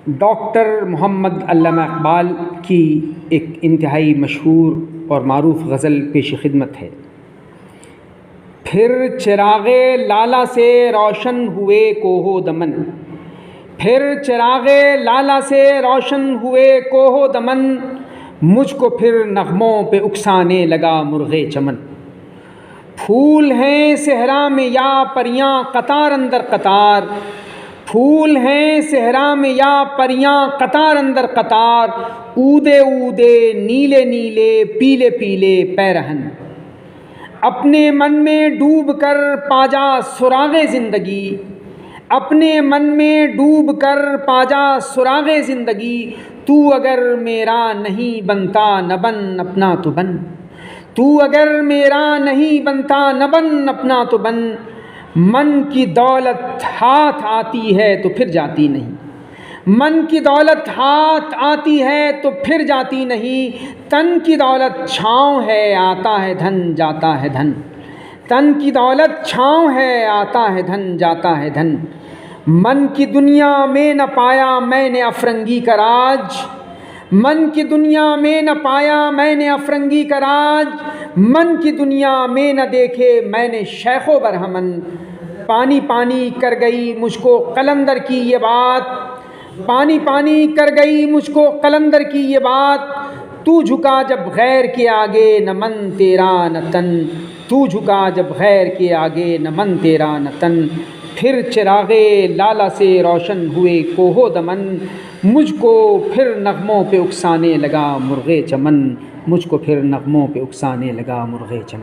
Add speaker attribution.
Speaker 1: Doctor Muhammad Allama Iqbal کی ایک انتہائی مشہور اور معروف غزل پیش خدمت ہے۔ پھر چراغ لالا سے روشن ہوئے کوہ و دمن، پھر چراغ لالا سے روشن ہوئے کوہ و دمن، مجھ کو پھر نغموں پہ اکسانے لگا مرغ چمن۔ پھول ہیں صحرا میں یا پریاں قطار اندر قطار، پھول ہیں صحرا میں یا پریاں قطار اندر قطار، اودے اودے نیلے نیلے پیلے پیلے پیرہن۔ اپنے من میں ڈوب کر پا جا سراغ زندگی، اپنے من میں ڈوب کر پا جا سراغ زندگی، تو اگر میرا نہیں بنتا نہ بن اپنا تو بن، تو اگر میرا نہیں بنتا نہ بن اپنا تو بن۔ من کی دولت ہاتھ آتی ہے تو پھر جاتی نہیں، من کی دولت ہاتھ آتی ہے تو پھر جاتی نہیں، تن کی دولت چھاؤں ہے آتا ہے دھن جاتا ہے دھن، تن کی دولت چھاؤں ہے آتا ہے دھن جاتا ہے دھن۔ من کی دنیا میں نہ پایا میں نے افرنگی کا راج، من کی دنیا میں نہ پایا میں نے افرنگی کا راج، من کی دنیا میں نہ دیکھے میں نے شیخ و برہمن۔ پانی پانی کر گئی مجھ کو قلندر کی یہ بات، پانی پانی کر گئی مجھ کو قلندر کی یہ بات، تو جھکا جب غیر کے آگے نہ من تیرا نہ تن، تو جھکا جب غیر کے آگے نہ من تیرا نہ تن۔ پھر چراغ لالا سے روشن ہوئے کوہ و دمن، مجھ کو پھر نغموں پہ اکسانے لگا مرغ چمن، مجھ کو پھر نغموں پہ اکسانے لگا مرغ چمن۔